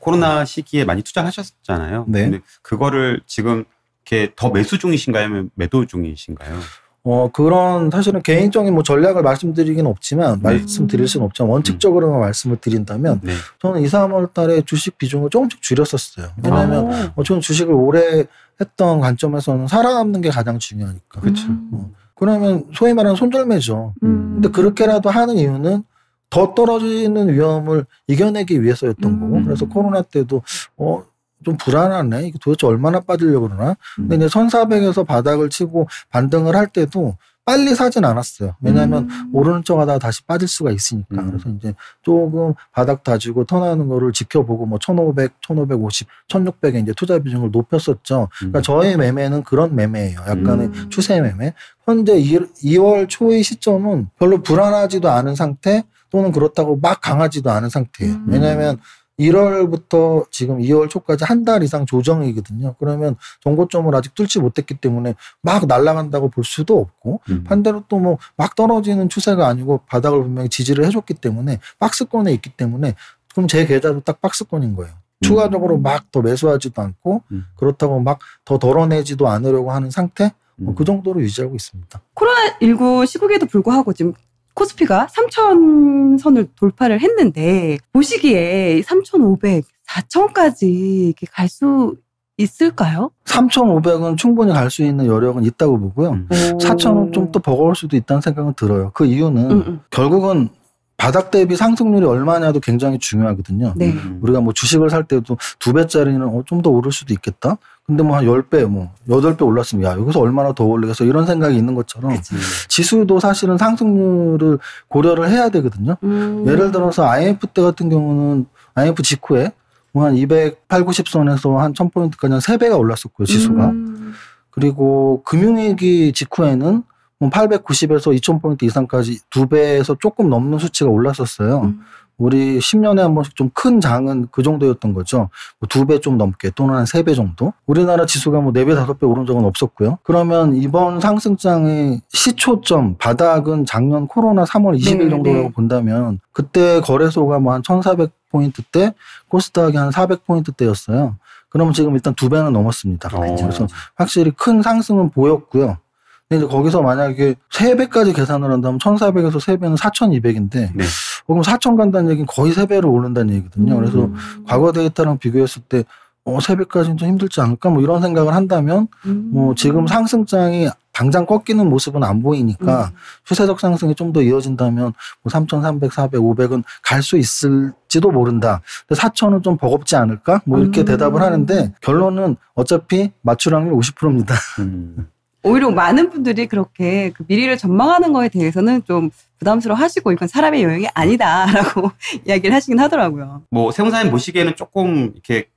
코로나 시기에 많이 투자하셨잖아요. 네. 근데 그거를 지금 이렇게 더 매수 중이신가요? 아니면 매도 중이신가요? 그런 사실은 개인적인 뭐 전략을 말씀드리긴 없지만 말씀드릴 수는 없지만 원칙적으로만 말씀을 드린다면 네. 저는 2, 3월 달에 주식 비중을 조금씩 줄였었어요. 왜냐하면 저는 주식을 오래 했던 관점에서는 살아남는 게 가장 중요하니까. 그렇죠. 그러면 소위 말하는 손절매죠. 근데 그렇게라도 하는 이유는 더 떨어지는 위험을 이겨내기 위해서였던 거고. 그래서 코로나 때도 좀 불안하네. 이게 도대체 얼마나 빠지려고 그러나. 근데 이제 1400에서 바닥을 치고 반등을 할 때도 빨리 사진 않았어요. 왜냐하면 오르는 쪽 하다가 다시 빠질 수가 있으니까. 그래서 이제 조금 바닥 다지고 턴하는 거를 지켜보고 뭐 1500, 1550, 1600에 이제 투자 비중을 높였었죠. 그러니까 저의 매매는 그런 매매예요. 약간의 추세 매매. 현재 2월 초의 시점은 별로 불안하지도 않은 상태 또는 그렇다고 막 강하지도 않은 상태예요. 왜냐하면 1월부터 지금 2월 초까지 한 달 이상 조정이거든요. 그러면 정고점을 아직 뚫지 못했기 때문에 막 날아간다고 볼 수도 없고 반대로 또 뭐 막 떨어지는 추세가 아니고 바닥을 분명히 지지를 해줬기 때문에 박스권에 있기 때문에 그럼 제 계좌도 딱 박스권인 거예요. 추가적으로 막 더 매수하지도 않고 그렇다고 막 더 덜어내지도 않으려고 하는 상태 그 정도로 유지하고 있습니다. 코로나19 시국에도 불구하고 지금 코스피가 3,000선을 돌파를 했는데 보시기에 3,500, 4,000까지 이렇게 갈 수 있을까요? 3,500은 충분히 갈 수 있는 여력은 있다고 보고요. 4,000은 좀 더 버거울 수도 있다는 생각은 들어요. 그 이유는 결국은 바닥 대비 상승률이 얼마냐도 굉장히 중요하거든요. 네. 우리가 뭐 주식을 살 때도 2배짜리는 좀 더 오를 수도 있겠다. 근데 뭐 한 10배, 뭐 8배 올랐으면 야, 여기서 얼마나 더 올리겠어. 이런 생각이 있는 것처럼 지수도 사실은 상승률을 고려를 해야 되거든요. 예를 들어서 IMF 때 같은 경우는 IMF 직후에 뭐 한 280, 90선에서 한 1000포인트까지 한 3배가 올랐었고요, 지수가. 그리고 금융위기 직후에는 890에서 2000포인트 이상까지 2배에서 조금 넘는 수치가 올랐었어요. 우리 10년에 한 번씩 좀 큰 장은 그 정도였던 거죠. 뭐 2배 좀 넘게 또는 한 3배 정도. 우리나라 지수가 뭐 4배, 5배 오른 적은 없었고요. 그러면 이번 상승장의 시초점, 바닥은 작년 코로나 3월 20일 정도라고 본다면 그때 거래소가 뭐 한 1400포인트대, 코스닥이 한 400포인트대였어요. 그러면 지금 일단 2배는 넘었습니다. 그래서 확실히 큰 상승은 보였고요. 근데 이제 거기서 만약에 3배까지 계산을 한다면 1400에서 3배는 4200인데 네. 그럼 4000 간다는 얘기는 거의 3배로 오른다는 얘기거든요. 그래서 과거 데이터랑 비교했을 때 3배까지는 좀 힘들지 않을까 뭐 이런 생각을 한다면 뭐 지금 상승장이 당장 꺾이는 모습은 안 보이니까 추세적 상승이 좀 더 이어진다면 뭐 3300, 400, 500은 갈 수 있을지도 모른다. 근데 4000은 좀 버겁지 않을까? 뭐 이렇게 대답을 하는데 결론은 어차피 맞출 확률 50%입니다. 오히려 많은 분들이 그렇게 그 미래를 전망하는 거에 대해서는 좀 부담스러워 하시고 이건 사람의 영역이 아니다라고 이야기를 하시긴 하더라고요. 뭐 세무사님 보시기에는 조금 이렇게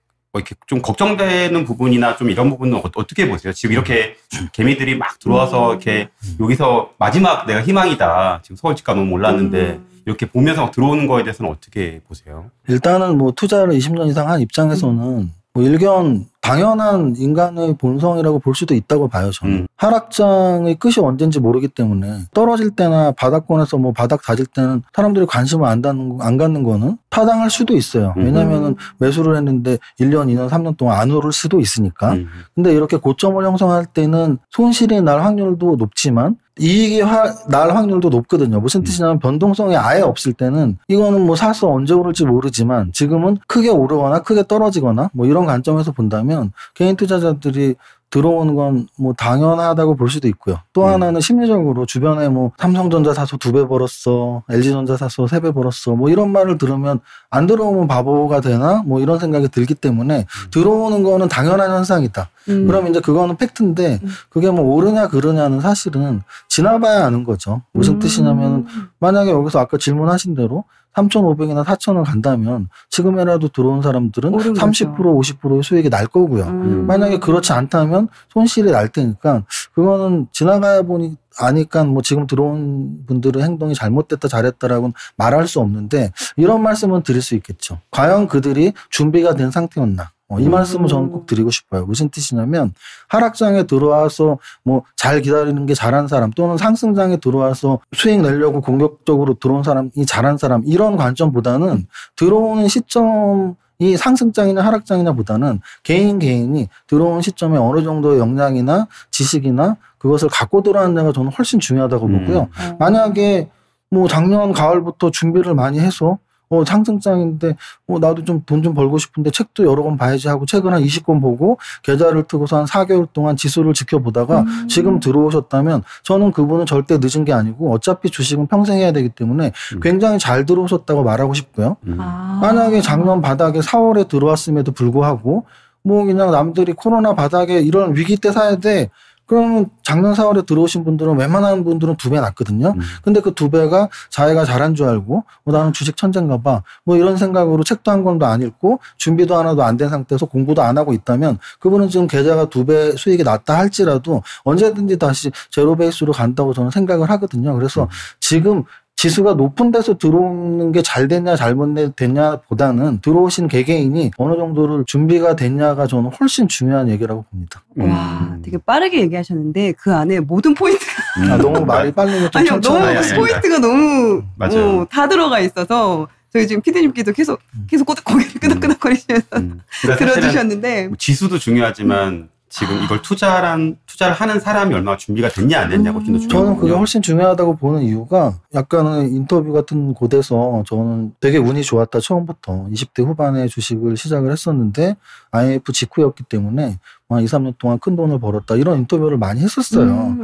좀 걱정되는 부분이나 좀 이런 부분은 어떻게 보세요? 지금 이렇게 개미들이 막 들어와서 이렇게 여기서 마지막 내가 희망이다. 지금 서울 집값 너무 올랐는데 이렇게 보면서 막 들어오는 거에 대해서는 어떻게 보세요? 일단은 뭐 투자를 20년 이상 한 입장에서는 뭐 일견 당연한 인간의 본성이라고 볼 수도 있다고 봐요, 저는. 하락장의 끝이 언젠지 모르기 때문에 떨어질 때나 바닥권에서 뭐 바닥 다질 때는 사람들이 관심을 안 갖는 거는 타당할 수도 있어요. 왜냐면은 매수를 했는데 1년, 2년, 3년 동안 안 오를 수도 있으니까. 근데 이렇게 고점을 형성할 때는 손실이 날 확률도 높지만 이익이 날 확률도 높거든요. 무슨 뜻이냐면 변동성이 아예 없을 때는 이거는 뭐 사서 언제 오를지 모르지만 지금은 크게 오르거나 크게 떨어지거나 뭐 이런 관점에서 본다면 개인 투자자들이 들어오는 건 뭐 당연하다고 볼 수도 있고요. 또 하나는 심리적으로 주변에 뭐 삼성전자 사서 2배 벌었어, LG전자 사서 3배 벌었어, 뭐 이런 말을 들으면 안 들어오면 바보가 되나? 뭐 이런 생각이 들기 때문에 들어오는 거는 당연한 현상이다. 그럼 이제 그거는 팩트인데 그게 뭐 옳으냐 그르냐는 사실은 지나봐야 아는 거죠. 무슨 뜻이냐면 만약에 여기서 아까 질문하신 대로 3,500이나 4,000원 간다면 지금이라도 들어온 사람들은 30%, 50%의 수익이 날 거고요. 만약에 그렇지 않다면 손실이 날 테니까 그거는 지나가야 보니 아니까 뭐 지금 들어온 분들의 행동이 잘못됐다 잘했다라고는 말할 수 없는데 이런 말씀은 드릴 수 있겠죠. 과연 그들이 준비가 된 상태였나? 이 말씀을 저는 꼭 드리고 싶어요. 무슨 뜻이냐면 하락장에 들어와서 뭐 잘 기다리는 게 잘한 사람 또는 상승장에 들어와서 수익 내려고 공격적으로 들어온 사람이 잘한 사람 이런 관점보다는 들어오는 시점에 이 상승장이냐 하락장이냐보다는 개인이 들어온 시점에 어느 정도의 역량이나 지식이나 그것을 갖고 들어왔냐가 저는 훨씬 중요하다고 보고요. 만약에 뭐 작년 가을부터 준비를 많이 해서 상승장인데 나도 좀 돈 좀 벌고 싶은데 책도 여러 권 봐야지 하고 책을 한 20권 보고 계좌를 트고서 한 4개월 동안 지수를 지켜보다가 지금 들어오셨다면 저는 그분은 절대 늦은 게 아니고 어차피 주식은 평생 해야 되기 때문에 굉장히 잘 들어오셨다고 말하고 싶고요. 만약에 작년 바닥에 4월에 들어왔음에도 불구하고 뭐 그냥 남들이 코로나 바닥에 이런 위기 때 사야 돼. 그러면 작년 4월에 들어오신 분들은 웬만한 분들은 2배 났거든요. 근데 그 2배가 자기가 잘한 줄 알고 나는 주식 천재인가 봐. 뭐 이런 생각으로 책도 한 권도 안 읽고 준비도 하나도 안 된 상태에서 공부도 안 하고 있다면 그분은 지금 계좌가 2배 수익이 났다 할지라도 언제든지 다시 제로 베이스로 간다고 저는 생각을 하거든요. 그래서 지금 지수가 높은 데서 들어오는 게 잘 됐냐 잘못 됐냐 보다는 들어오신 개개인이 어느 정도를 준비가 됐냐가 저는 훨씬 중요한 얘기라고 봅니다. 와, 되게 빠르게 얘기하셨는데 그 안에 모든 포인트가 너무 말이 빨리면 좀 아니요, 너무 포인트가 너무 다 들어가 있어서 저희 지금 PD님께도 계속 고개를 끄덕끄덕거리시면서 들어주셨는데 지수도 중요하지만 지금 이걸 투자를 하는 사람이 얼마나 준비가 됐냐 안 됐냐가 훨씬 더 중요해요. 저는 그게 훨씬 중요하다고 보는 이유가 약간은 인터뷰 같은 곳에서 저는 되게 운이 좋았다 처음부터 20대 후반에 주식을 시작을 했었는데 IMF 직후였기 때문에 한 2, 3년 동안 큰 돈을 벌었다 이런 인터뷰를 많이 했었어요.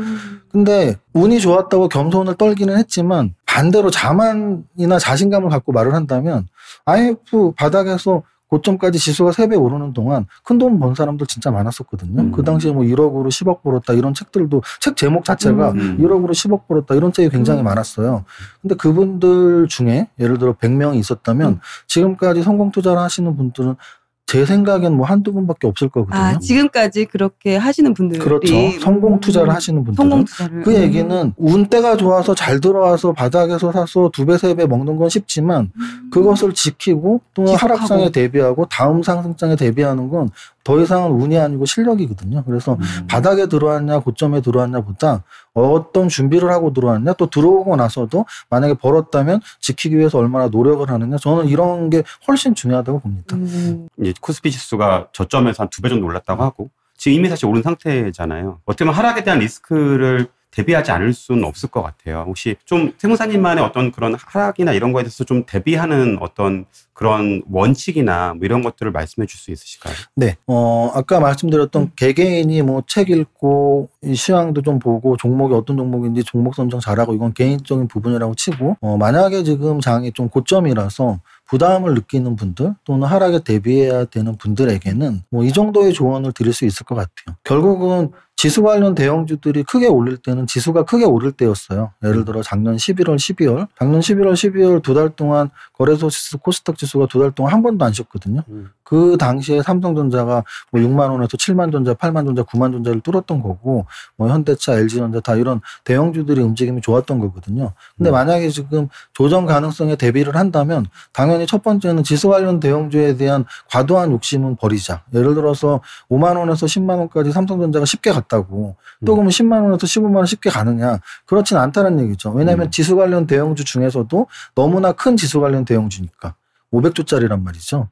근데 운이 좋았다고 겸손을 떨기는 했지만 반대로 자만이나 자신감을 갖고 말을 한다면 IMF 바닥에서 고점까지 지수가 3배 오르는 동안 큰 돈 번 사람들 진짜 많았었거든요. 그 당시에 뭐 1억으로 10억 벌었다 이런 책들도 책 제목 자체가 1억으로 10억 벌었다 이런 책이 굉장히 많았어요. 근데 그분들 중에 예를 들어 100명이 있었다면 지금까지 성공 투자를 하시는 분들은 제 생각엔 뭐 한두 분밖에 없을 거거든요. 지금까지 그렇게 하시는 분들이. 그렇죠. 성공 투자를 하시는 분들은. 그 얘기는 운때가 좋아서 잘 들어와서 바닥에서 사서 2배, 3배 먹는 건 쉽지만 그것을 지키고 또 하락장에 대비하고 다음 상승장에 대비하는 건 더 이상은 운이 아니고 실력이거든요. 그래서 바닥에 들어왔냐 고점에 들어왔냐 보다 어떤 준비를 하고 들어왔냐 또 들어오고 나서도 만약에 벌었다면 지키기 위해서 얼마나 노력을 하느냐 저는 이런 게 훨씬 중요하다고 봅니다. 이제 코스피 지수가 저점에서 한 2배 정도 올랐다고 하고 지금 이미 사실 오른 상태잖아요. 어떻게 보면 하락에 대한 리스크를 대비하지 않을 수는 없을 것 같아요. 혹시 좀 세무사님만의 어떤 그런 하락이나 이런 거에 대해서 좀 대비하는 어떤 그런 원칙이나 뭐 이런 것들을 말씀해 줄 수 있으실까요? 네. 아까 말씀드렸던 개개인이 뭐 책 읽고 시황도 좀 보고 종목이 어떤 종목인지 종목 선정 잘하고 이건 개인적인 부분이라고 치고 만약에 지금 장이 좀 고점이라서 부담을 느끼는 분들 또는 하락에 대비해야 되는 분들에게는 뭐 이 정도의 조언을 드릴 수 있을 것 같아요. 결국은 지수 관련 대형주들이 크게 올릴 때는 지수가 크게 오를 때였어요. 예를 들어 작년 11월, 12월. 작년 11월, 12월 2달 동안 거래소 지수, 코스닥 지수가 2달 동안 한 번도 안 쉬었거든요. 그 당시에 삼성전자가 뭐 6만 원에서 7만 전자, 8만 전자, 9만 전자를 뚫었던 거고 뭐 현대차, LG전자 다 이런 대형주들이 움직임이 좋았던 거거든요. 근데 만약에 지금 조정 가능성에 대비를 한다면 당연히 첫 번째는 지수 관련 대형주에 대한 과도한 욕심은 버리자. 예를 들어서 5만 원에서 10만 원까지 삼성전자가 쉽게 갔다고 또 그러면 10만 원에서 15만 원 쉽게 가느냐. 그렇진 않다는 얘기죠. 왜냐하면 지수 관련 대형주 중에서도 너무나 큰 지수 관련 대형주니까. 500조짜리란 말이죠.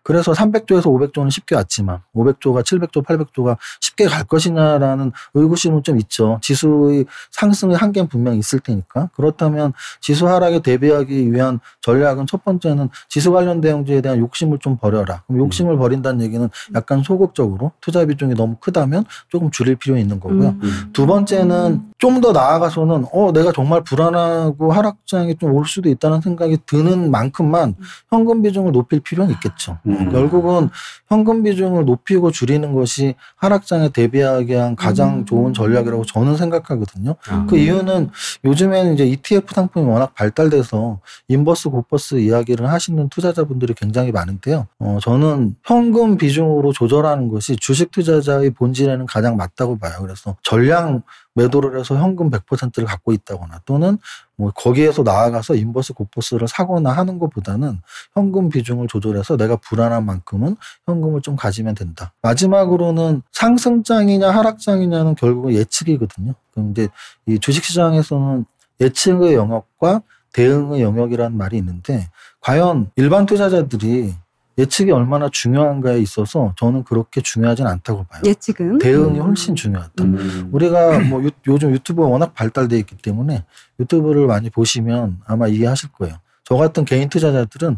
그래서 300조에서 500조는 쉽게 왔지만 500조가 700조, 800조가 쉽게 갈 것이냐라는 의구심은 좀 있죠. 지수의 상승의 한계는 분명히 있을 테니까. 그렇다면 지수 하락에 대비하기 위한 전략은 첫 번째는 지수 관련 대형주에 대한 욕심을 좀 버려라. 그럼 욕심을 버린다는 얘기는 약간 소극적으로 투자 비중이 너무 크다면 조금 줄일 필요가 있는 거고요. 두 번째는 좀 더 나아가서는 내가 정말 불안하고 하락장이 좀 올 수도 있다는 생각이 드는 만큼만 현금 비중을 높일 필요는 있겠죠. 결국은 현금 비중을 높이고 줄이는 것이 하락장에 대비하기 위한 가장 좋은 전략이라고 저는 생각하거든요. 그 이유는 요즘에는 이제 ETF 상품이 워낙 발달돼서 인버스, 고버스 이야기를 하시는 투자자분들이 굉장히 많은데요. 저는 현금 비중으로 조절하는 것이 주식 투자자의 본질에는 가장 맞다고 봐요. 그래서 전량 매도를 해서 현금 100%를 갖고 있다거나 또는 뭐 거기에서 나아가서 인버스 고버스를 사거나 하는 것보다는 현금 비중을 조절해서 내가 불안한 만큼은 현금을 좀 가지면 된다. 마지막으로는 상승장이냐 하락장이냐는 결국은 예측이거든요. 그럼 이제 이 주식시장에서는 예측의 영역과 대응의 영역이라는 말이 있는데 과연 일반 투자자들이 예측이 얼마나 중요한가에 있어서 저는 그렇게 중요하진 않다고 봐요. 예측은? 대응이 훨씬 중요하다. 우리가 뭐 요즘 유튜브가 워낙 발달되어 있기 때문에 유튜브를 많이 보시면 아마 이해하실 거예요. 저 같은 개인 투자자들은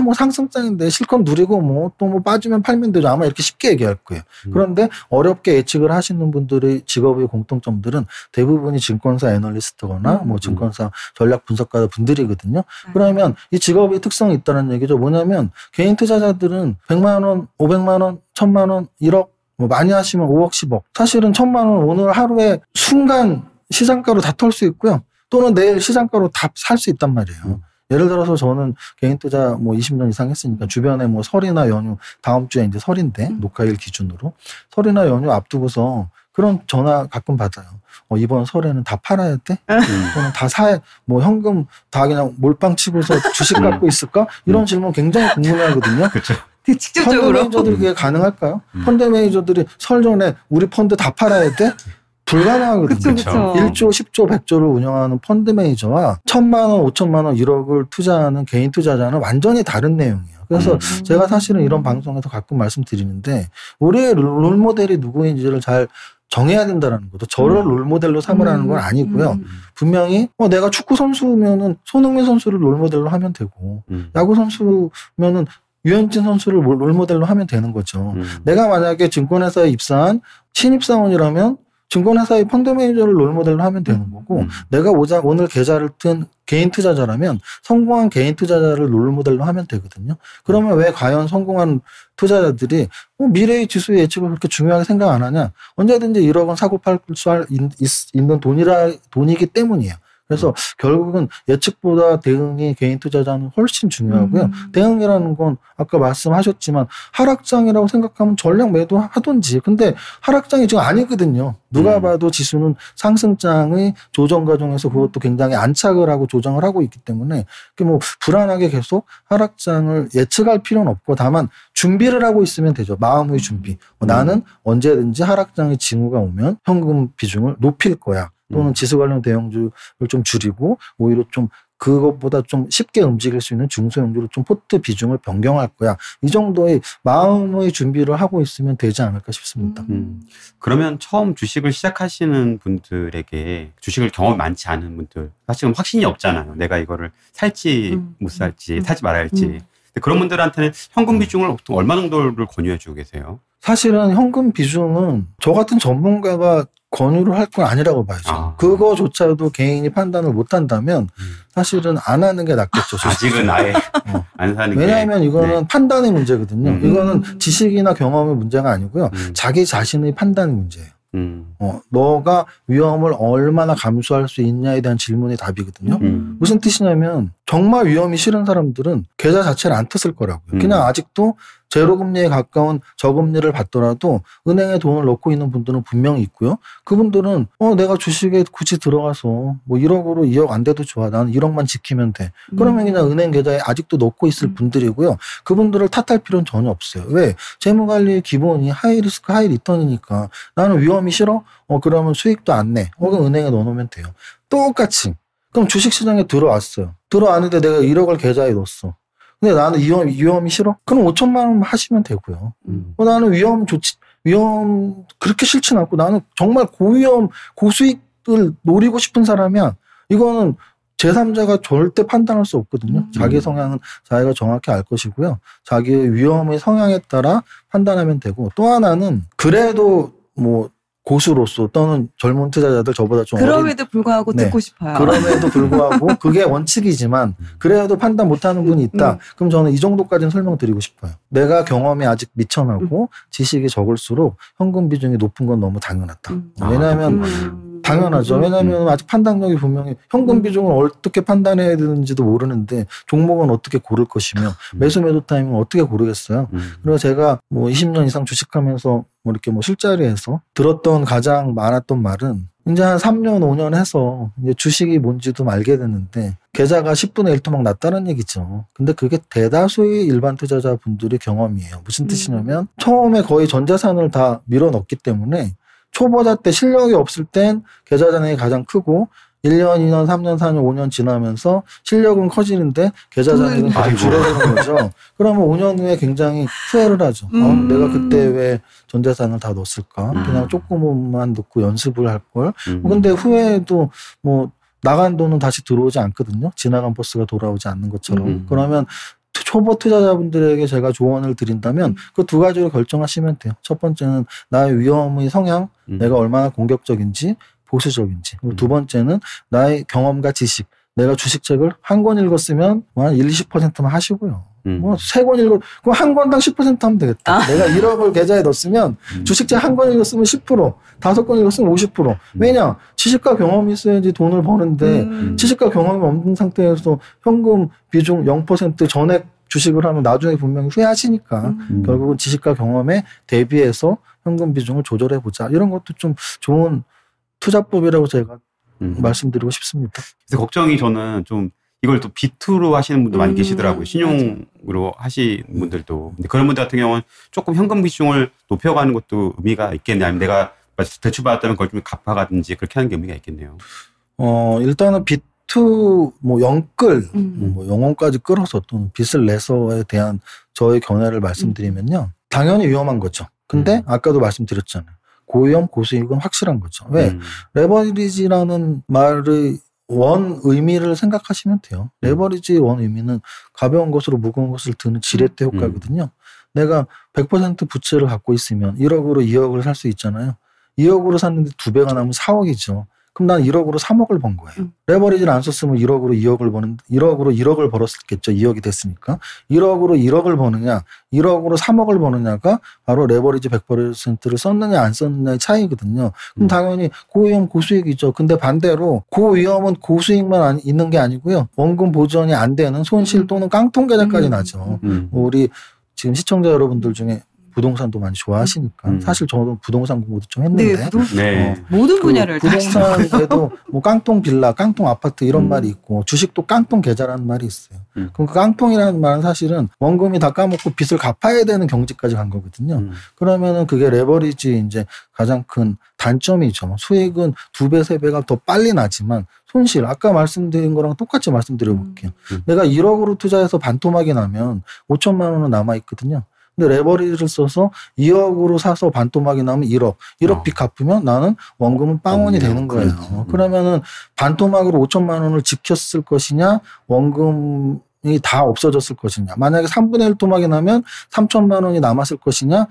뭐 상승장인데 실컷 누리고 뭐 또 뭐 빠지면 팔면 되죠. 아마 이렇게 쉽게 얘기할 거예요. 그런데 어렵게 예측을 하시는 분들의 직업의 공통점들은 대부분이 증권사 애널리스트거나 뭐 증권사 전략 분석가 분들이거든요. 그러면 이 직업의 특성이 있다는 얘기죠. 뭐냐면 개인 투자자들은 100만 원, 500만 원, 1000만 원, 1억 뭐 많이 하시면 5억, 10억. 사실은 1000만 원 오늘 하루에 순간 시장가로 다 털 수 있고요. 또는 내일 시장가로 다 살 수 있단 말이에요. 예를 들어서 저는 개인 투자 뭐 20년 이상 했으니까 주변에 뭐 설이나 연휴 다음 주에 이제 설인데 녹화일 기준으로 설이나 연휴 앞두고서 그런 전화 가끔 받아요. 이번 설에는 다 팔아야 돼? 또는 다 사야 뭐 현금 다 그냥 몰빵 치고서 주식 갖고 있을까? 이런 질문 굉장히 궁금해하거든요. 그렇죠. 직접적으로. 펀드 매니저들이 그게 가능할까요? 펀드 매니저들이 설 전에 우리 펀드 다 팔아야 돼? 불가능하거든요. 그쵸. 1조, 10조, 100조를 운영하는 펀드 매니저와 1000만 원, 5천만 원, 1억을 투자하는 개인 투자자는 완전히 다른 내용이에요. 그래서 제가 사실은 이런 방송에서 가끔 말씀드리는데 우리의 롤모델이 누구인지를 잘 정해야 된다는 거죠. 저를 롤모델로 삼으라는 건 아니고요. 분명히 내가 축구 선수면은 손흥민 선수를 롤모델로 하면 되고 야구 선수면은 유현진 선수를 롤모델로 하면 되는 거죠. 내가 만약에 증권회사에 입사한 신입사원이라면 증권회사의 펀드 매니저를 롤모델로 하면 되는 거고 내가 오늘 계좌를 튼 개인 투자자라면 성공한 개인 투자자를 롤모델로 하면 되거든요. 그러면 왜 과연 성공한 투자자들이 미래의 지수의 예측을 그렇게 중요하게 생각 안 하냐. 언제든지 1억은 사고 팔 수 있는 돈이기 때문이에요. 그래서 결국은 예측보다 대응이 개인 투자자는 훨씬 중요하고요. 대응이라는 건 아까 말씀하셨지만 하락장이라고 생각하면 전략 매도하든지. 근데 하락장이 지금 아니거든요. 누가 봐도 지수는 상승장의 조정 과정에서 그것도 굉장히 안착을 하고 조정을 하고 있기 때문에 뭐 불안하게 계속 하락장을 예측할 필요는 없고 다만 준비를 하고 있으면 되죠. 마음의 준비. 나는 언제든지 하락장의 징후가 오면 현금 비중을 높일 거야. 또는 지수 관련 대형주를 좀 줄이고 오히려 좀 그것보다 좀 쉽게 움직일 수 있는 중소형주로 좀 포트 비중을 변경할 거야. 이 정도의 마음의 준비를 하고 있으면 되지 않을까 싶습니다. 그러면 처음 주식을 시작하시는 분들에게 주식을 경험이 많지 않은 분들 사실은 확신이 없잖아요. 내가 이거를 살지 못 살지 사지 말아야 할지. 그런 분들한테는 현금 비중을 보통 얼마 정도를 권유해 주고 계세요? 사실은 현금 비중은 저 같은 전문가가 권유를 할 건 아니라고 봐야죠. 그거조차도 개인이 판단을 못 한다면 사실은 안 하는 게 낫겠죠. 아직은 아예 안 사는 게. 왜냐하면 이거는 판단의 문제거든요. 이거는 지식이나 경험의 문제가 아니고요. 자기 자신의 판단의 문제예요. 너가 위험을 얼마나 감수할 수 있냐에 대한 질문이 답이거든요. 무슨 뜻이냐면 정말 위험이 싫은 사람들은 계좌 자체를 안 텄을 거라고요. 그냥 아직도 제로금리에 가까운 저금리를 받더라도 은행에 돈을 넣고 있는 분들은 분명히 있고요. 그분들은 내가 주식에 굳이 들어가서 뭐 1억으로 2억 안 돼도 좋아. 나는 1억만 지키면 돼. 그러면 그냥 은행 계좌에 아직도 넣고 있을 분들이고요. 그분들을 탓할 필요는 전혀 없어요. 왜? 재무관리의 기본이 하이리스크 하이리턴이니까 나는 위험이 싫어? 그러면 수익도 안 내. 그럼 은행에 넣어놓으면 돼요. 똑같이. 그럼 주식시장에 들어왔어요. 들어왔는데 내가 1억을 계좌에 넣었어. 근데 나는 위험이 싫어? 그럼 5천만 원 하시면 되고요. 나는 위험 그렇게 싫진 않고 나는 정말 고위험, 고수익을 노리고 싶은 사람이야. 이거는 제3자가 절대 판단할 수 없거든요. 자기 성향은 자기가 정확히 알 것이고요. 자기의 위험의 성향에 따라 판단하면 되고 또 하나는 그래도 뭐 고수로서 또는 젊은 투자자들 저보다 좀 그럼에도 불구하고 듣고 싶어요. 그럼에도 불구하고 그게 원칙이지만 그래도 판단 못하는 분이 있다. 그럼 저는 이 정도까지는 설명드리고 싶어요. 내가 경험이 아직 미천하고 지식이 적을수록 현금 비중이 높은 건 너무 당연하다. 왜냐하면 당연하죠. 왜냐하면 아직 판단력이 분명히 현금 비중을 어떻게 판단해야 되는지도 모르는데 종목은 어떻게 고를 것이며 매수 매도 타이밍은 어떻게 고르겠어요. 그리고 제가 뭐 20년 이상 주식하면서 뭐 이렇게 뭐 술자리에서 들었던 가장 많았던 말은 이제 한 3년, 5년 해서 이제 주식이 뭔지도 알게 됐는데 계좌가 10분의 1토막 났다는 얘기죠. 근데 그게 대다수의 일반 투자자분들의 경험이에요. 무슨 뜻이냐면 처음에 거의 전 재산을 다 밀어넣기 때문에 초보자 때 실력이 없을 땐 계좌 잔액이 가장 크고 1년, 2년, 3년, 4년, 5년 지나면서 실력은 커지는데 계좌 잔액은 계속 줄어드는 거죠. 그러면 5년 후에 굉장히 후회를 하죠. 내가 그때 왜 전 재산을 다 넣었을까? 그냥 조금만 넣고 연습을 할 걸. 근데 후회도 뭐 나간 돈은 다시 들어오지 않거든요. 지나간 버스가 돌아오지 않는 것처럼. 그러면 초보 투자자분들에게 제가 조언을 드린다면 그 두 가지로 결정하시면 돼요. 첫 번째는 나의 위험의 성향, 내가 얼마나 공격적인지, 보수적인지. 그리고 두 번째는 나의 경험과 지식. 내가 주식책을 한 권 읽었으면 한 1, 20%만 하시고요. 뭐 세 권 읽어 그럼 한 권당 10% 하면 되겠다. 내가 1억을 계좌에 넣었으면 주식책 한 권 읽었으면 10%, 5권 읽었으면 50%. 왜냐? 지식과 경험이 있어야지 돈을 버는데 지식과 경험이 없는 상태에서 현금 비중 0% 전액 주식을 하면 나중에 분명히 후회하시니까 결국은 지식과 경험에 대비해서 현금 비중을 조절해 보자. 이런 것도 좀 좋은 투자법이라고 제가 말씀드리고 싶습니다. 그래서 걱정이 저는 좀 이걸 또 비투로 하시는 분도 많이 계시더라고요. 신용으로 하시는 분들도. 근데 그런 분들 같은 경우는 조금 현금 비중을 높여가는 것도 의미가 있겠네요. 아니면 내가 대출받았다면 그걸 좀 갚아가든지 그렇게 하는 게 의미가 있겠네요. 일단은 비투, 뭐 영끌, 뭐 영혼까지 끌어서 또는 빚을 내서에 대한 저의 견해를 말씀드리면요. 당연히 위험한 거죠. 근데 아까도 말씀드렸잖아요. 고위험, 고수익은 확실한 거죠. 왜? 레버리지라는 말의 원 의미를 생각하시면 돼요. 레버리지의 원 의미는 가벼운 것으로 무거운 것을 드는 지렛대 효과거든요. 내가 100% 부채를 갖고 있으면 1억으로 2억을 살 수 있잖아요. 2억으로 샀는데 2배가 나면 4억이죠. 그럼 난 1억으로 3억을 번 거예요. 레버리지를 안 썼으면 1억으로 2억을 버는, 1억으로 1억을 벌었겠죠. 2억이 됐으니까. 1억으로 1억을 버느냐, 1억으로 3억을 버느냐가 바로 레버리지 100%를 썼느냐 안 썼느냐의 차이거든요. 그럼 당연히 고위험 고수익이죠. 근데 반대로 고위험은 고수익만 있는 게 아니고요. 원금 보전이 안 되는 손실 또는 깡통 계좌까지 나죠. 우리 지금 시청자 여러분들 중에 부동산도 많이 좋아하시니까 사실 저도 부동산 공부도 좀 했는데 모든 분야를 부동산에도 뭐 깡통 빌라, 깡통 아파트 이런 말이 있고 주식도 깡통 계좌라는 말이 있어요. 그럼 그 깡통이라는 말은 사실은 원금이 다 까먹고 빚을 갚아야 되는 경지까지 간 거거든요. 그러면은 그게 레버리지 이제 가장 큰 단점이죠. 수익은 2배, 3배가 더 빨리 나지만 손실, 아까 말씀드린 거랑 똑같이 말씀드려 볼게요. 내가 1억으로 투자해서 반토막이 나면 5천만 원은 남아 있거든요. 근데 레버리지를 써서 2억으로 사서 반토막이 나면 1억 빚 갚으면 나는 원금은 빵원이 되는 거예요. 그러면은 반토막으로 5천만 원을 지켰을 것이냐, 원금이 다 없어졌을 것이냐. 만약에 3분의 1 토막이 나면 3천만 원이 남았을 것이냐,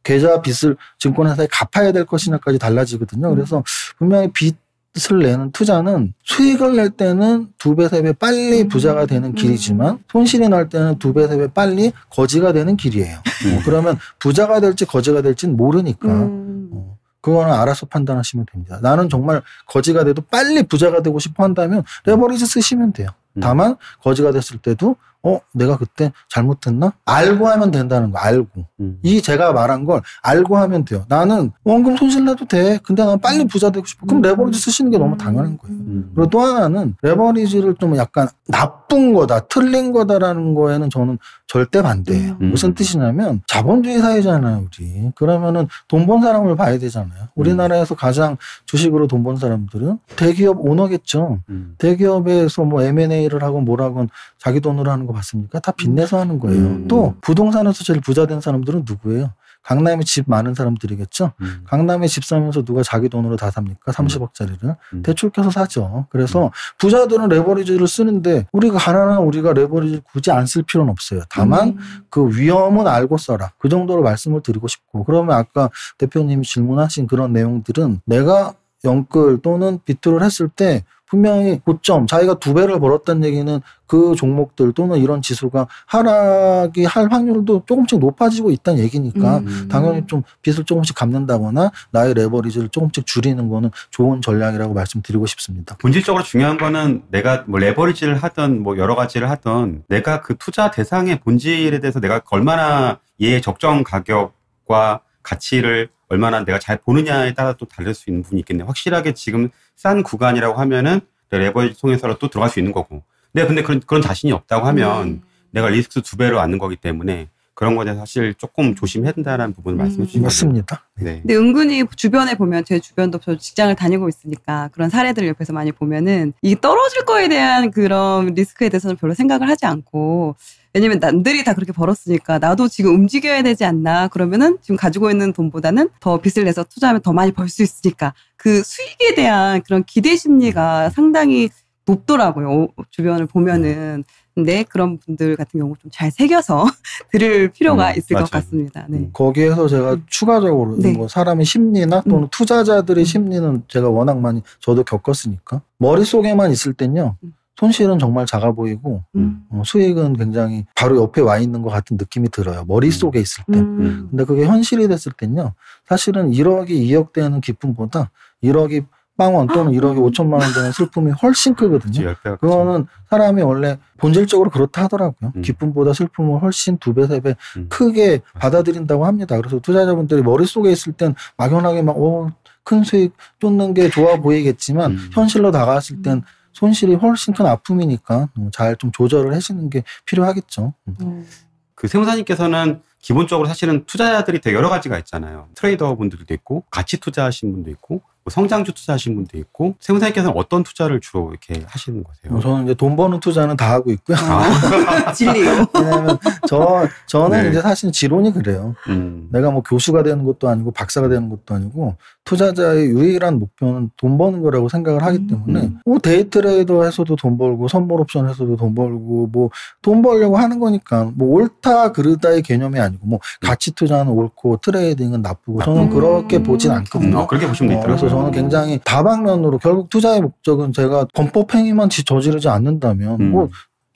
계좌 빚을 증권회사에 갚아야 될 것이냐까지 달라지거든요. 그래서 분명히 빚을 내는 투자는 수익을 낼 때는 2배, 3배 빨리 부자가 되는 길이지만 손실이 날 때는 2배, 3배 빨리 거지가 되는 길이에요. 그러면 부자가 될지 거지가 될지는 모르니까 그거는 알아서 판단하시면 됩니다. 나는 정말 거지가 돼도 빨리 부자가 되고 싶어 한다면 레버리지 쓰시면 돼요. 다만 거지가 됐을 때도 내가 그때 잘못했나? 알고 하면 된다는 거. 알고. 이 제가 말한 걸 알고 하면 돼요. 나는 원금 손실 내도 돼. 근데 난 빨리 부자 되고 싶어. 그럼 레버리지 쓰시는 게 너무 당연한 거예요. 그리고 또 하나는 레버리지를 좀 약간 나쁜 거다, 틀린 거다라는 거에는 저는 절대 반대예요. 무슨 뜻이냐면 자본주의 사회잖아요, 우리. 그러면은 돈 번 사람을 봐야 되잖아요. 우리나라에서 가장 주식으로 돈 번 사람들은 대기업 오너겠죠. 대기업에서 뭐 M&A를 하고 뭐라건 자기 돈으로 하는 거 봤습니까? 다 빚내서 하는 거예요. 또 부동산에서 제일 부자 된 사람들은 누구예요? 강남에 집 많은 사람들이겠죠. 강남에 집 사면서 누가 자기 돈으로 다 삽니까? 30억짜리를. 대출 껴서 사죠. 그래서 부자들은 레버리지를 쓰는데 우리가 가난한 우리가 레버리지를 굳이 안 쓸 필요는 없어요. 다만 그 위험은 알고 써라. 그 정도로 말씀을 드리고 싶고. 그러면 아까 대표님이 질문하신 그런 내용들은 내가 영끌 또는 비투를 했을 때 분명히 고점, 자기가 2배를 벌었다는 얘기는 그 종목들 또는 이런 지수가 하락이 할 확률도 조금씩 높아지고 있다는 얘기니까 당연히 좀 빚을 조금씩 갚는다거나 나의 레버리지를 조금씩 줄이는 거는 좋은 전략이라고 말씀드리고 싶습니다. 본질적으로 중요한 거는 내가 뭐 레버리지를 하든 뭐 여러 가지를 하든 내가 그 투자 대상의 본질에 대해서 내가 얼마나 얘의 적정 가격과 가치를 얼마나 내가 잘 보느냐에 따라 또 다를 수 있는 부분이 있겠네요. 확실하게 지금 싼 구간이라고 하면은 레버리지 통해서라도 들어갈 수 있는 거고. 내가 근데 그런 자신이 없다고 하면 내가 리스크 2배로 안는 거기 때문에 그런 거에 대해서 사실 조금 조심해야 된다는 부분을 말씀해 주신 거죠. 맞습니다. 네. 근데 은근히 주변에 보면 제 주변도 저 직장을 다니고 있으니까 그런 사례들을 옆에서 많이 보면은 이 떨어질 거에 대한 그런 리스크에 대해서는 별로 생각을 하지 않고 왜냐면 남들이 다 그렇게 벌었으니까 나도 지금 움직여야 되지 않나 그러면은 지금 가지고 있는 돈보다는 더 빚을 내서 투자하면 더 많이 벌 수 있으니까 그 수익에 대한 그런 기대 심리가 상당히 높더라고요. 주변을 보면은. 근데 그런 분들 같은 경우 좀 잘 새겨서 들을 필요가 있을 맞아요. 것 같습니다. 네. 거기에서 제가 추가적으로 네. 뭐 사람의 심리나 또는 투자자들의 심리는 제가 워낙 많이 저도 겪었으니까 머릿속에만 있을 땐요. 손실은 정말 작아 보이고 수익은 굉장히 바로 옆에 와 있는 것 같은 느낌이 들어요. 머릿속에 있을 땐. 근데 그게 현실이 됐을 땐요. 사실은 1억이 2억 되는 기쁨보다 1억이 0원 또는 1억이 5천만 원 되는 슬픔이 훨씬 크거든요. 그거는 사람이 원래 본질적으로 그렇다 하더라고요. 기쁨보다 슬픔을 훨씬 2배, 3배 크게 받아들인다고 합니다. 그래서 투자자분들이 머릿속에 있을 땐 막연하게 큰 수익 쫓는 게 좋아 보이겠지만 현실로 다가왔을 땐 손실이 훨씬 큰 아픔이니까 잘 좀 조절을 하시는 게 필요하겠죠. 그 세무사님께서는 기본적으로 사실은 투자자들이 되게 여러 가지가 있잖아요. 트레이더 분들도 있고, 가치 투자하신 분도 있고, 성장주 투자하신 분도 있고, 세무사님께서는 어떤 투자를 주로 이렇게 하시는 거세요? 저는 이제 돈 버는 투자는 다 하고 있고요. 진리요. 왜냐하면 저는 네. 이제 사실 지론이 그래요. 내가 뭐 교수가 되는 것도 아니고 박사가 되는 것도 아니고 투자자의 유일한 목표는 돈 버는 거라고 생각을 하기 때문에 뭐 데이 트레이더에서도 돈 벌고 선물 옵션에서도 돈 벌고 뭐 돈 벌려고 하는 거니까 뭐 옳다 그르다의 개념이 아니고 뭐 가치 투자는 옳고 트레이딩은 나쁘고 저는 그렇게 보진 않거든요. 그렇게 보시면 되더라고요. 그래서 저는 굉장히 다방면으로 결국 투자의 목적은 제가 범법 행위만 저지르지 않는다면 뭐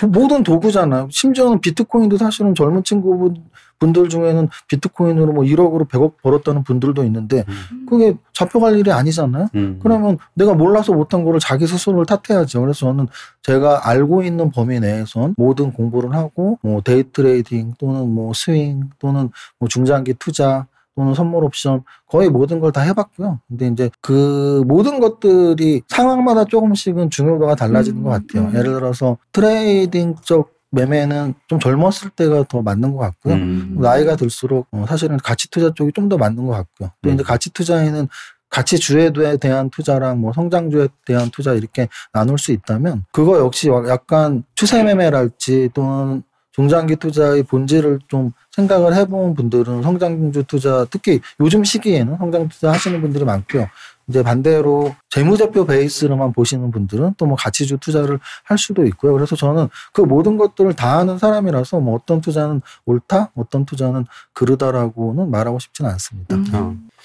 모든 도구잖아요. 심지어는 비트코인도 사실은 젊은 친구분들 중에는 비트코인으로 뭐 1억으로 100억 벌었다는 분들도 있는데 그게 잡혀갈 일이 아니잖아요. 그러면 내가 몰라서 못한 거를 자기 스스로를 탓해야죠. 그래서 저는 제가 알고 있는 범위 내에선 모든 공부를 하고 뭐 데이 트레이딩 또는 뭐 스윙 또는 뭐 중장기 투자 또는 선물 옵션 거의 모든 걸 다 해봤고요. 근데 이제 그 모든 것들이 상황마다 조금씩은 중요도가 달라지는 것 같아요. 예를 들어서 트레이딩 쪽 매매는 좀 젊었을 때가 더 맞는 것 같고요. 나이가 들수록 사실은 가치 투자 쪽이 좀 더 맞는 것 같고요. 또 이제 가치 투자에는 가치주에 대한 투자랑 뭐 성장주에 대한 투자 이렇게 나눌 수 있다면 그거 역시 약간 추세 매매랄지 또는 중장기 투자의 본질을 좀 생각을 해본 분들은 성장주 투자, 특히 요즘 시기에는 성장 투자 하시는 분들이 많고요. 이제 반대로 재무제표 베이스로만 보시는 분들은 또 뭐 가치주 투자를 할 수도 있고요. 그래서 저는 그 모든 것들을 다 하는 사람이라서 뭐 어떤 투자는 옳다, 어떤 투자는 그르다라고는 말하고 싶지는 않습니다.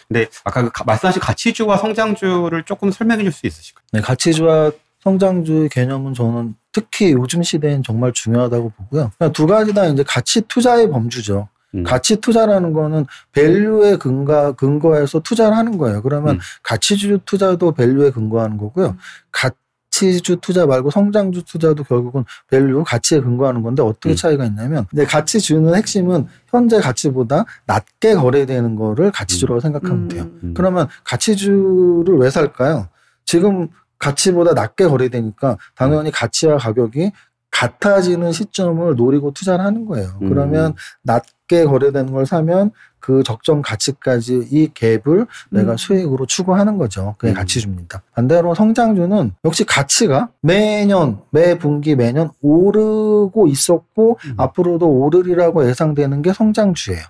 근데 아까 말씀하신 가치주와 성장주를 조금 설명해 줄 수 있으실까요? 네, 가치주와 성장주의 개념은 저는 특히 요즘 시대엔 정말 중요하다고 보고요. 그냥 두 가지 다 이제 가치 투자의 범주죠. 가치 투자라는 거는 밸류에 근거해서 투자를 하는 거예요. 그러면 가치주 투자도 밸류에 근거하는 거고요. 가치주 투자 말고 성장주 투자도 결국은 밸류, 가치에 근거하는 건데 어떻게 차이가 있냐면 근데 가치주는 핵심은 현재 가치보다 낮게 거래되는 거를 가치주라고 생각하면 돼요. 그러면 가치주를 왜 살까요? 지금 가치보다 낮게 거래되니까 당연히 가치와 가격이 같아지는 시점을 노리고 투자를 하는 거예요. 그러면 낮게 거래되는 걸 사면 그 적정 가치까지 이 갭을 내가 수익으로 추구하는 거죠. 그게 가치주입니다. 반대로 성장주는 역시 가치가 매년, 매 분기, 매년 오르고 있었고 앞으로도 오르리라고 예상되는 게 성장주예요.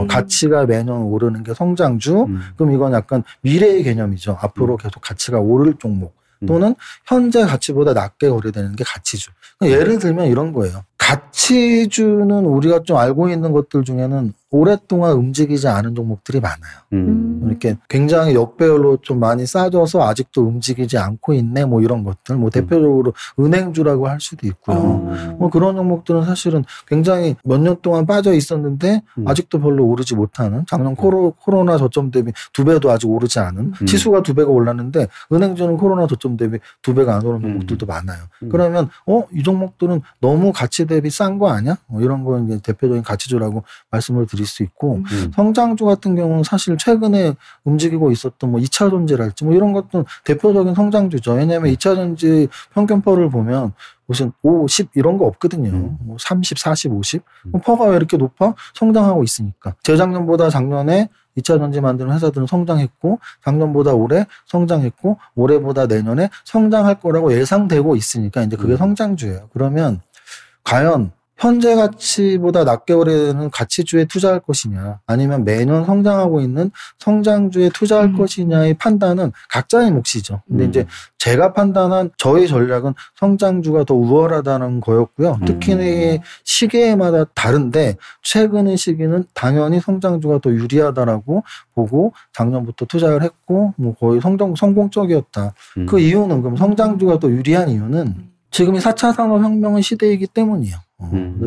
가치가 매년 오르는 게 성장주. 그럼 이건 약간 미래의 개념이죠. 앞으로 계속 가치가 오를 종목. 또는 현재 가치보다 낮게 거래되는 게 가치주. 예를 들면 이런 거예요. 가치주는 우리가 좀 알고 있는 것들 중에는 오랫동안 움직이지 않은 종목들이 많아요. 이렇게 굉장히 역배열로 좀 많이 싸져서 아직도 움직이지 않고 있네 뭐 이런 것들. 뭐 대표적으로 은행주라고 할 수도 있고요. 뭐 그런 종목들은 사실은 굉장히 몇 년 동안 빠져 있었는데 아직도 별로 오르지 못하는 작년 코로나 저점 대비 2배도 아직 오르지 않은 지수가 2배가 올랐는데 은행주는 코로나 저점 대비 2배가 안 오른 종목들도 많아요. 그러면 이 종목들은 너무 가치에 대비 싼 거 아니야? 뭐 이런 거 이제 대표적인 가치주라고 말씀을 드릴 수 있고 성장주 같은 경우는 사실 최근에 움직이고 있었던 뭐 2차 전지랄지 뭐 이런 것도 대표적인 성장주죠. 왜냐하면 2차 전지 평균퍼를 보면 무슨 5, 10 이런 거 없거든요. 뭐 30, 40, 50. 퍼가 왜 이렇게 높아? 성장하고 있으니까. 재작년보다 작년에 2차 전지 만드는 회사들은 성장했고 작년보다 올해 성장했고 올해보다 내년에 성장할 거라고 예상되고 있으니까 이제 그게 성장주예요. 그러면 과연 현재 가치보다 낮게 오르는 가치주에 투자할 것이냐 아니면 매년 성장하고 있는 성장주에 투자할 것이냐의 판단은 각자의 몫이죠. 근데 이제 제가 판단한 저의 전략은 성장주가 더 우월하다는 거였고요. 특히 시기마다 다른데 최근의 시기는 당연히 성장주가 더 유리하다라고 보고 작년부터 투자를 했고 뭐 거의 성공적이었다. 그 이유는 그럼 성장주가 더 유리한 이유는 지금이 4차 산업혁명의 시대이기 때문이에요.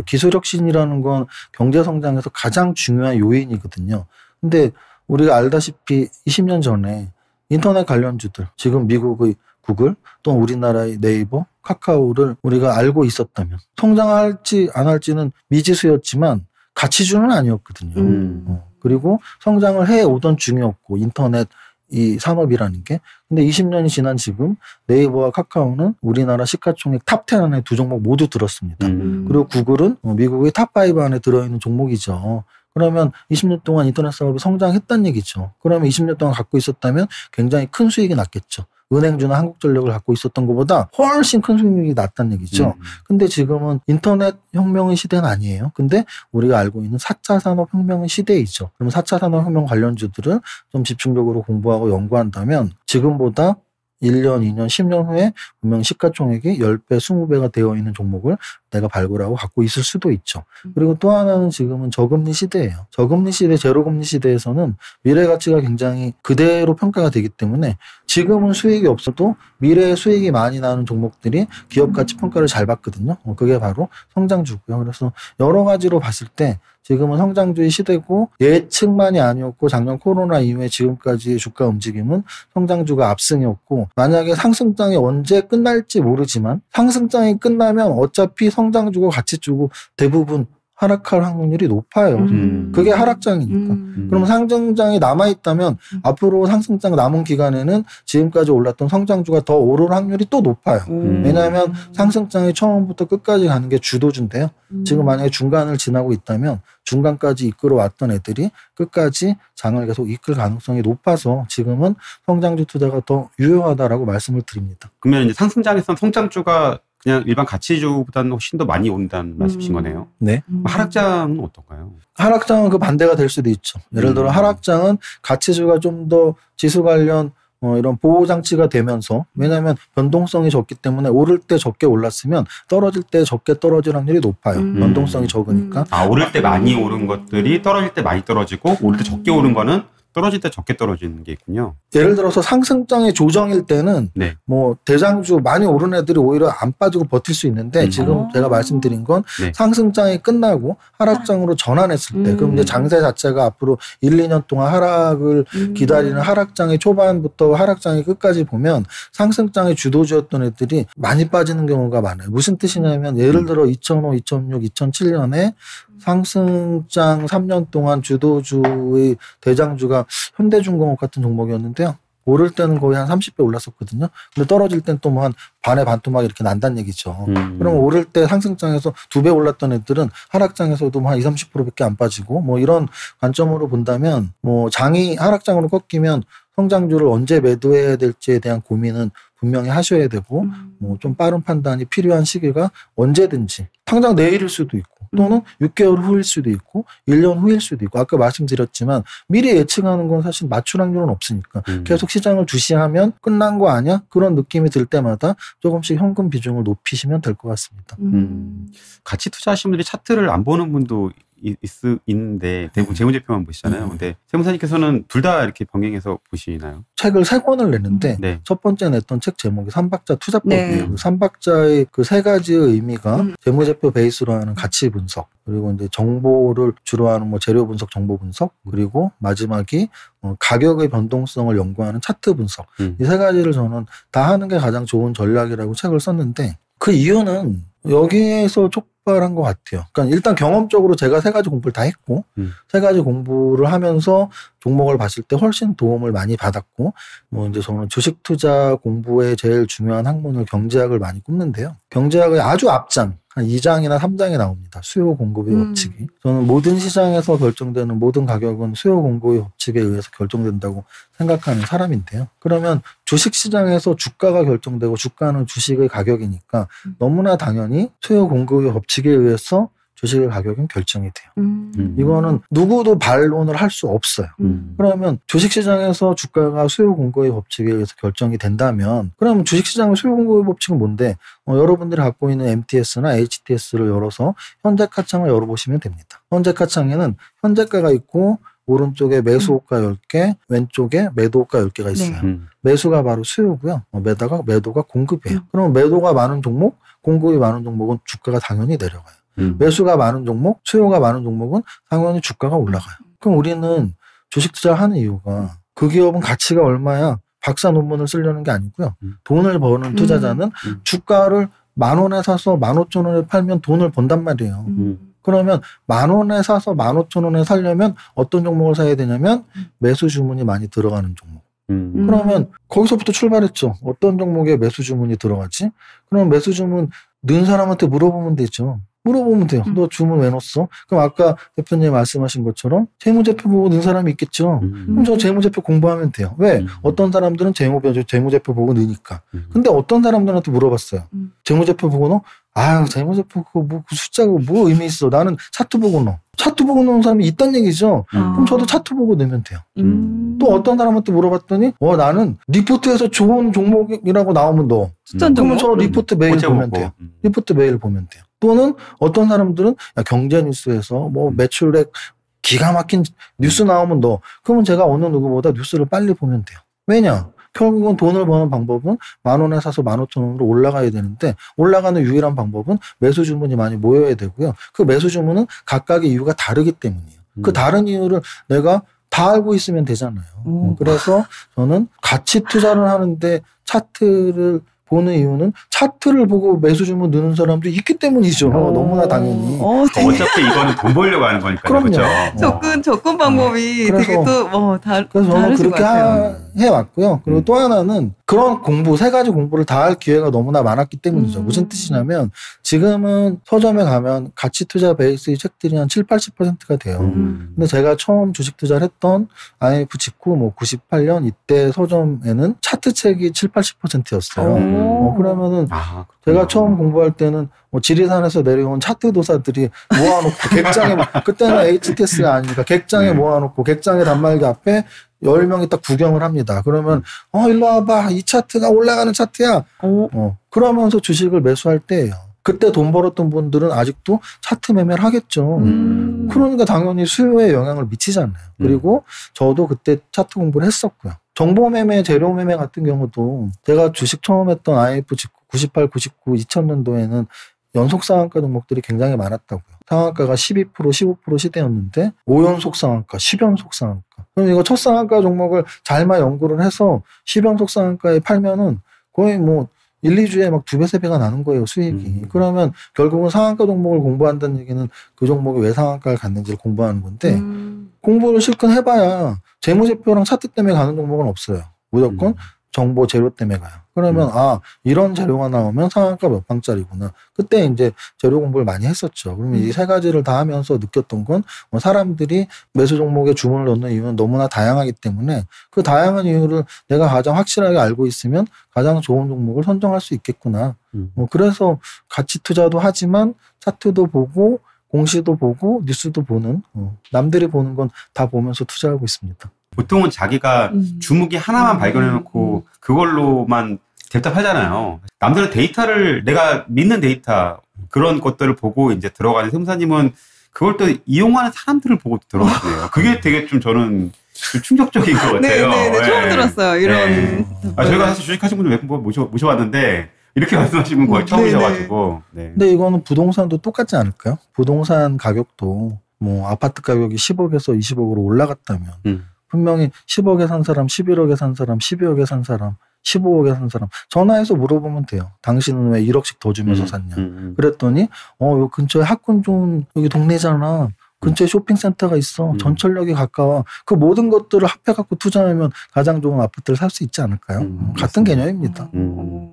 기술혁신이라는 건 경제성장에서 가장 중요한 요인이거든요. 근데 우리가 알다시피 20년 전에 인터넷 관련주들, 지금 미국의 구글, 또 우리나라의 네이버, 카카오를 우리가 알고 있었다면 성장할지 안 할지는 미지수였지만 가치주는 아니었거든요. 그리고 성장을 해오던 중이었고 인터넷 이 산업이라는 게. 근데 20년이 지난 지금 네이버와 카카오는 우리나라 시가총액 탑10 안에 두 종목 모두 들었습니다. 그리고 구글은 미국의 탑5 안에 들어있는 종목이죠. 그러면 20년 동안 인터넷 사업이 성장했다는 얘기죠. 그러면 20년 동안 갖고 있었다면 굉장히 큰 수익이 났겠죠. 은행주나 한국전력을 갖고 있었던 것보다 훨씬 큰 수익률이 났다는 얘기죠. 근데 지금은 인터넷 혁명의 시대는 아니에요. 근데 우리가 알고 있는 4차 산업혁명의 시대이죠. 그럼 4차 산업혁명 관련주들을 좀 집중적으로 공부하고 연구한다면 지금보다 1년, 2년, 10년 후에 분명 시가총액이 10배, 20배가 되어 있는 종목을 내가 발굴하고 갖고 있을 수도 있죠. 그리고 또 하나는 지금은 저금리 시대예요. 저금리 시대, 제로금리 시대에서는 미래 가치가 굉장히 그대로 평가가 되기 때문에 지금은 수익이 없어도 미래에 수익이 많이 나는 종목들이 기업 가치 평가를 잘 받거든요. 그게 바로 성장주고요. 그래서 여러 가지로 봤을 때 지금은 성장주의 시대고 예측만이 아니었고 작년 코로나 이후에 지금까지의 주가 움직임은 성장주가 압승이었고 만약에 상승장이 언제 끝날지 모르지만 상승장이 끝나면 어차피 성장주고 가치주고 대부분 하락할 확률이 높아요. 그게 하락장이니까. 그럼 상승장이 남아있다면 앞으로 상승장 남은 기간에는 지금까지 올랐던 성장주가 더 오를 확률이 또 높아요. 왜냐하면 상승장이 처음부터 끝까지 가는 게 주도주인데요. 지금 만약에 중간을 지나고 있다면 중간까지 이끌어왔던 애들이 끝까지 장을 계속 이끌 가능성이 높아서 지금은 성장주 투자가 더 유효하다라고 말씀을 드립니다. 그러면 이제 상승장에서는 성장주가 그냥 일반 가치주보다는 훨씬 더 많이 오른다는 말씀이신 거네요. 네. 하락장은 어떤가요? 하락장은 그 반대가 될 수도 있죠. 예를 들어 하락장은 가치주가 좀 더 지수 관련 이런 보호장치가 되면서 왜냐하면 변동성이 적기 때문에 오를 때 적게 올랐으면 떨어질 때 적게 떨어질 확률이 높아요. 변동성이 적으니까. 오를 때 많이 오른 것들이 떨어질 때 많이 떨어지고 오를 때 적게 오른 거는 떨어질 때 적게 떨어지는 게 있군요. 예를 들어서 상승장의 조정일 때는 네. 뭐 대장주 많이 오른 애들이 오히려 안 빠지고 버틸 수 있는데 지금 제가 말씀드린 건 네. 상승장이 끝나고 하락장으로 전환했을 때 그럼 이제 장세 자체가 앞으로 1, 2년 동안 하락을 기다리는 하락장의 초반부터 하락장의 끝까지 보면 상승장의 주도주였던 애들이 많이 빠지는 경우가 많아요. 무슨 뜻이냐면 예를 들어 2005, 2006, 2007년에 상승장 3년 동안 주도주의 대장주가 현대중공업 같은 종목이었는데요. 오를 때는 거의 한 30배 올랐었거든요. 근데 떨어질 땐 또 뭐 한 반에 반토막 이렇게 난다는 얘기죠. 그럼 오를 때 상승장에서 2배 올랐던 애들은 하락장에서도 뭐 한 20, 30%밖에 안 빠지고 뭐 이런 관점으로 본다면 뭐 장이 하락장으로 꺾이면 성장주를 언제 매도해야 될지에 대한 고민은 분명히 하셔야 되고 뭐 좀 빠른 판단이 필요한 시기가 언제든지 당장 내일일 수도 있고 또는 6개월 후일 수도 있고 1년 후일 수도 있고 아까 말씀드렸지만 미리 예측하는 건 사실 맞출 확률은 없으니까 계속 시장을 주시하면 끝난 거 아니야? 그런 느낌이 들 때마다 조금씩 현금 비중을 높이시면 될 것 같습니다. 같이 투자하시는 분들이 차트를 안 보는 분도 있는데 대부분 재무제표만 보시잖아요. 근데 세무사님께서는 둘 다 이렇게 병행해서 보시나요? 책을 3권을 냈는데 네. 첫 번째 냈던 책 제목이 삼박자 투자법이에요. 네. 그 삼박자의 그 세 가지의 의미가 재무제표 베이스로 하는 가치 분석, 그리고 이제 정보를 주로 하는 뭐 재료 분석, 정보 분석, 그리고 마지막이 가격의 변동성을 연구하는 차트 분석. 이 세 가지를 저는 다 하는 게 가장 좋은 전략이라고 책을 썼는데 그 이유는 여기에서 폭발한 것 같아요. 그러니까 일단 경험적으로 제가 3가지 공부를 다 했고 3가지 공부를 하면서 종목을 봤을 때 훨씬 도움을 많이 받았고 뭐 이제 저는 주식 투자 공부의 제일 중요한 학문을 경제학을 많이 꼽는데요. 경제학의 아주 앞장 한 2장이나 3장에 나옵니다. 수요 공급의 법칙이. 저는 모든 시장에서 결정되는 모든 가격은 수요 공급의 법칙에 의해서 결정된다고 생각하는 사람인데요. 그러면 주식 시장에서 주가가 결정되고 주가는 주식의 가격이니까 너무나 당연히 수요 공급의 법칙에 의해서 주식의 가격은 결정이 돼요. 이거는 누구도 반론을 할 수 없어요. 그러면 주식시장에서 주가가 수요 공급의 법칙에 의해서 결정이 된다면 그럼 주식시장의 수요 공급의 법칙은 뭔데? 여러분들이 갖고 있는 MTS나 HTS를 열어서 현재가 창을 열어보시면 됩니다. 현재가 창에는 현재가가 있고 오른쪽에 매수호가 10개, 왼쪽에 매도호가 10개가 있어요. 네. 매수가 바로 수요고요. 매도가 공급이에요. 그럼 매도가 많은 종목, 공급이 많은 종목은 주가가 당연히 내려가요. 매수가 많은 종목, 수요가 많은 종목은 당연히 주가가 올라가요. 그럼 우리는 주식 투자를 하는 이유가 그 기업은 가치가 얼마야? 박사 논문을 쓰려는 게 아니고요. 돈을 버는 투자자는 주가를 10,000원에 사서 15,000원에 팔면 돈을 번단 말이에요. 그러면 10,000원에 사서 15,000원에 살려면 어떤 종목을 사야 되냐면 매수 주문이 많이 들어가는 종목. 그러면 거기서부터 출발했죠. 어떤 종목에 매수 주문이 들어가지? 그럼 매수 주문 넣은 사람한테 물어보면 되죠. 물어보면 돼요. 너 주문 왜 넣었어? 그럼 아까 대표님 말씀하신 것처럼 재무제표 보고 넣은 사람이 있겠죠. 그럼 저 재무제표 공부하면 돼요. 왜? 어떤 사람들은 재무제표 보고 넣으니까. 근데 어떤 사람들한테 물어봤어요. 재무제표 보고 넣어? 아유, 재무제표 그거 뭐 그 숫자가 뭐 의미 있어? 나는 차트 보고 넣어. 차트 보고 넣은 사람이 있단 얘기죠. 그럼 저도 차트 보고 넣으면 돼요. 또 어떤 사람한테 물어봤더니 나는 리포트에서 좋은 종목이라고 나오면 넣어. 그러면 저 리포트 매일 보면 돼요. 리포트 매일 보면 돼요. 또는 어떤 사람들은 경제뉴스에서 뭐 매출액 기가 막힌 뉴스 나오면 넣어. 그러면 제가 어느 누구보다 뉴스를 빨리 보면 돼요. 왜냐? 결국은 돈을 버는 방법은 10,000원에 사서 15,000원으로 올라가야 되는데 올라가는 유일한 방법은 매수 주문이 많이 모여야 되고요. 그 매수 주문은 각각의 이유가 다르기 때문이에요. 그 다른 이유를 내가 다 알고 있으면 되잖아요. 그래서 저는 가치 투자를 하는데 차트를 보는 이유는 차트를 보고 매수 주문 넣는 사람도 있기 때문이죠. 너무나 당연히. 어차피 이거는 돈 벌려고 하는 거니까요. 그렇죠. 접근 방법이 되게 또 그래서 저는 그렇게 해왔고요. 그리고 또 하나는 그런 공부, 3가지 공부를 다 할 기회가 너무나 많았기 때문이죠. 무슨 뜻이냐면 지금은 서점에 가면 가치 투자 베이스의 책들이 한 7-80%가 돼요. 근데 제가 처음 주식 투자를 했던 IMF 직후 뭐 98년 이때 서점에는 차트 책이 7-80%였어요. 그러면은 제가 처음 공부할 때는 지리산에서 내려온 차트 도사들이 모아놓고 객장에 그때는 HTS가 아니니까 객장에 모아놓고 객장의 단말기 앞에 10명이 딱 구경을 합니다. 그러면 일로 와봐. 이 차트가 올라가는 차트야. 그러면서 주식을 매수할 때예요. 그때 돈 벌었던 분들은 아직도 차트 매매를 하겠죠. 그러니까 당연히 수요에 영향을 미치잖아요. 그리고 저도 그때 차트 공부를 했었고요. 정보 매매, 재료 매매 같은 경우도 제가 주식 처음 했던 IMF 98, 99, 2000년도에는 연속 상한가 종목들이 굉장히 많았다고요. 상한가가 12%, 15% 시대였는데 5연속 상한가, 10연속 상한가. 그럼 이거 첫 상한가 종목을 잘만 연구를 해서 10연속 상한가에 팔면은 거의 뭐 1, 2주에 막 2배, 3배가 나는 거예요, 수익이. 그러면 결국은 상한가 종목을 공부한다는 얘기는 그 종목이 왜 상한가를 갔는지를 공부하는 건데 공부를 실컷 해봐야 재무제표랑 차트 때문에 가는 종목은 없어요. 무조건 정보 재료 때문에 가요. 그러면 이런 재료가 나오면 상한가 몇 방짜리구나. 그때 이제 재료 공부를 많이 했었죠. 그러면 이 3가지를 다 하면서 느꼈던 건 사람들이 매수 종목에 주문을 넣는 이유는 너무나 다양하기 때문에 그 다양한 이유를 내가 가장 확실하게 알고 있으면 가장 좋은 종목을 선정할 수 있겠구나. 그래서 가치 투자도 하지만 차트도 보고 공시도 보고 뉴스도 보는 남들이 보는 건 다 보면서 투자하고 있습니다. 보통은 자기가 주무기 하나만 발견해놓고 그걸로만 답답하잖아요. 남들은 데이터를 내가 믿는 데이터 그런 것들을 보고 이제 들어가는 세무사님은 그걸 또 이용하는 사람들을 보고 들어가네요. 그게 되게 좀 저는 좀 충격적인 것 같아요. 네. 처음 들었어요. 이런. 저희가 사실 주식하신 분들 몇 분 모셔봤는데 이렇게 말씀하시는 건 처음이셔가지고. 근데 이거는 부동산도 똑같지 않을까요? 부동산 가격도 뭐 아파트 가격이 10억에서 20억으로 올라갔다면 분명히 10억에 산 사람, 11억에 산 사람, 12억에 산 사람 15억에 산 사람 전화해서 물어보면 돼요. 당신은 왜 1억씩 더 주면서 샀냐. 그랬더니 요 근처에 학군 좋은 여기 동네잖아. 근처에 쇼핑센터가 있어. 전철역이 가까워. 그 모든 것들을 합해갖고 투자하면 가장 좋은 아파트를 살 수 있지 않을까요? 같은 개념입니다.